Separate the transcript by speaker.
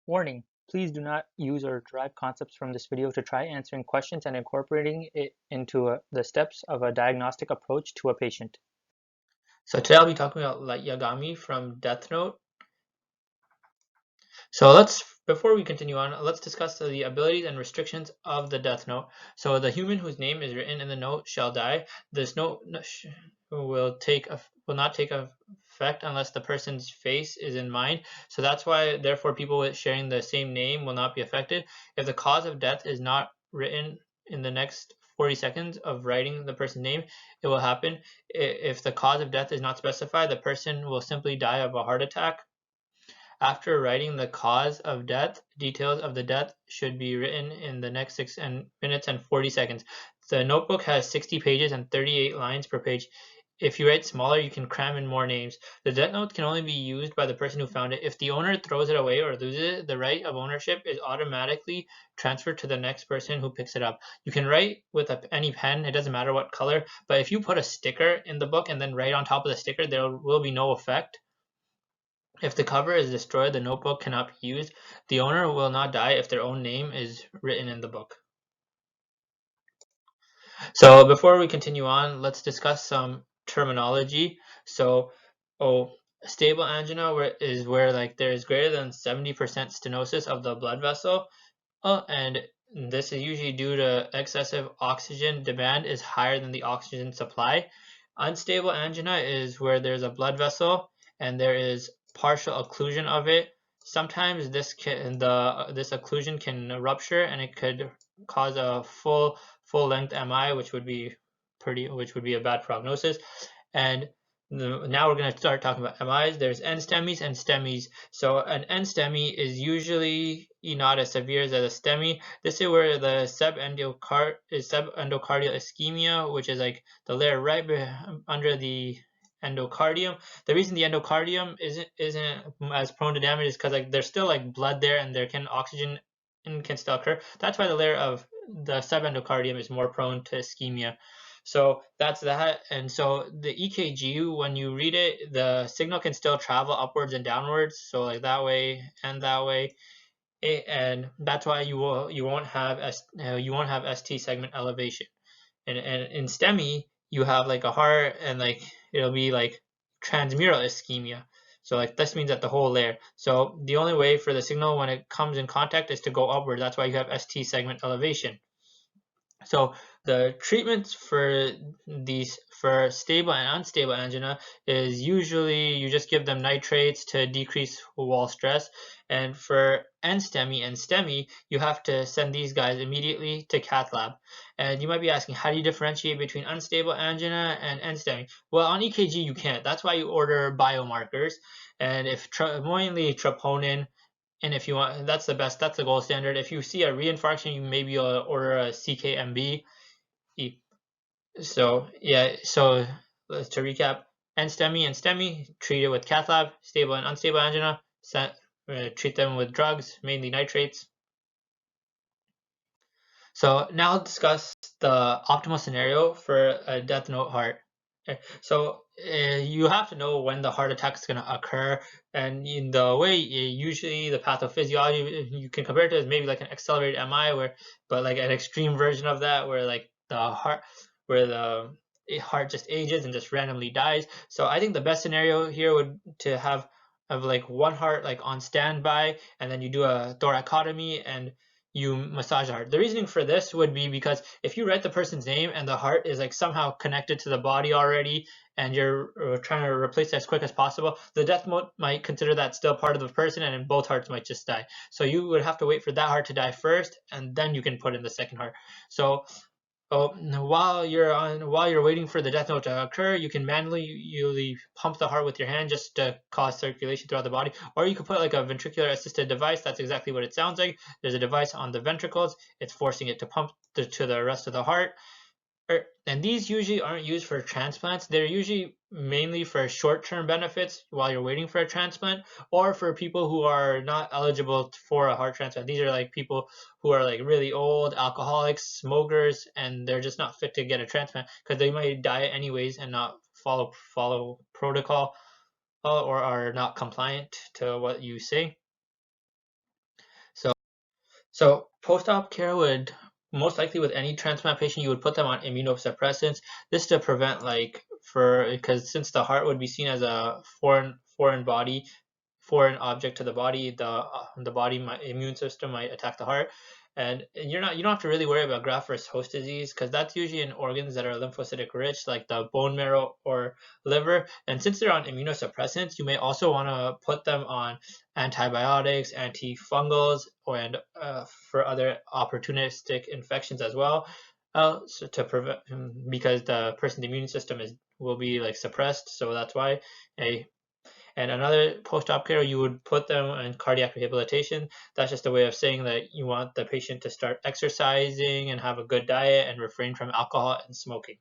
Speaker 1: Warning: please do not use or derive concepts from this video to try answering questions and incorporating it into the steps of a diagnostic approach to a patient.
Speaker 2: So today I'll be talking about Yagami from Death Note. So before we continue on, let's discuss the abilities and restrictions of the Death Note. So the human whose name is written in the note shall die. This note will not take effect unless the person's face is in mind. So that's why, therefore, people sharing the same name will not be affected. If the cause of death is not written in the next 40 seconds of writing the person's name, it will happen. If the cause of death is not specified, the person will simply die of a heart attack. After writing the cause of death, details of the death should be written in the next 6 minutes and 40 seconds. The notebook has 60 pages and 38 lines per page. If you write smaller, you can cram in more names. The death note can only be used by the person who found it. If the owner throws it away or loses it, the right of ownership is automatically transferred to the next person who picks it up. You can write with any pen, it doesn't matter what color, but if you put a sticker in the book and then write on top of the sticker, there will be no effect. If the cover is destroyed, the notebook cannot be used. The owner will not die if their own name is written in the book. So before we continue on, let's discuss some terminology. So, stable angina is where like there is greater than 70% stenosis of the blood vessel, and this is usually due to excessive oxygen demand is higher than the oxygen supply. Unstable angina is where there's a blood vessel and there is partial occlusion of it. Sometimes this occlusion can rupture and it could cause a full length MI, which would be a bad prognosis. And now we're going to start talking about MIs. There's NSTEMIs and STEMIs. So an NSTEMI is usually not as severe as a STEMI. This is where the subendocardial ischemia, which is like the layer right under the endocardium. The reason the endocardium isn't as prone to damage is because like there's still like blood there and oxygen can still occur. That's why the layer of the subendocardium is more prone to ischemia. So that's that. And so the EKG, when you read it, the signal can still travel upwards and downwards. So like that way and that way. And that's why you won't have ST segment elevation. And in STEMI, you have like a heart and like it'll be like transmural ischemia. So like this means that the whole layer. So the only way for the signal when it comes in contact is to go upward. That's why you have ST segment elevation. So the treatments for stable and unstable angina is usually you just give them nitrates to decrease wall stress. And for NSTEMI and STEMI, you have to send these guys immediately to cath lab. And you might be asking, how do you differentiate between unstable angina and NSTEMI? Well, on EKG you can't. That's why you order biomarkers. And if mainly troponin, and if you want, that's the gold standard. If you see a reinfarction, you maybe order a CKMB. So yeah, so to recap, NSTEMI and STEMI treated with cath lab, stable and unstable angina, treat them with drugs, mainly nitrates. So now I'll discuss the optimal scenario for a death note heart. Okay. So you have to know when the heart attack is going to occur, and in the way usually the pathophysiology you can compare it to is maybe like an accelerated MI, but like an extreme version of that, where like the heart just ages and just randomly dies. So I think the best scenario here would to have like one heart like on standby, and then you do a thoracotomy and you massage the heart. The reasoning for this would be because if you write the person's name and the heart is like somehow connected to the body already and you're trying to replace it as quick as possible, the death note might consider that still part of the person and both hearts might just die. So you would have to wait for that heart to die first and then you can put in the second heart. So while you're waiting for the death note to occur, you can manually pump the heart with your hand just to cause circulation throughout the body, or you could put like a ventricular assisted device. That's exactly what it sounds like. There's a device on the ventricles. It's forcing it to pump to the rest of the heart. And these usually aren't used for transplants. They're usually mainly for short-term benefits while you're waiting for a transplant, or for people who are not eligible for a heart transplant. These are like people who are like really old, alcoholics, smokers, and they're just not fit to get a transplant because they might die anyways and not follow protocol, or are not compliant to what you say. So post-op care would most likely with any transplant patient, you would put them on immunosuppressants. This to prevent because since the heart would be seen as a foreign object to the body, the immune system might attack the heart, and you don't have to really worry about graft versus host disease because that's usually in organs that are lymphocytic rich, like the bone marrow or liver. And since they're on immunosuppressants, you may also want to put them on antibiotics, antifungals, and for other opportunistic infections as well. So to prevent because the person's immune system will be like suppressed, so that's why a and another post-op care, you would put them in cardiac rehabilitation. That's just a way of saying that you want the patient to start exercising and have a good diet and refrain from alcohol and smoking.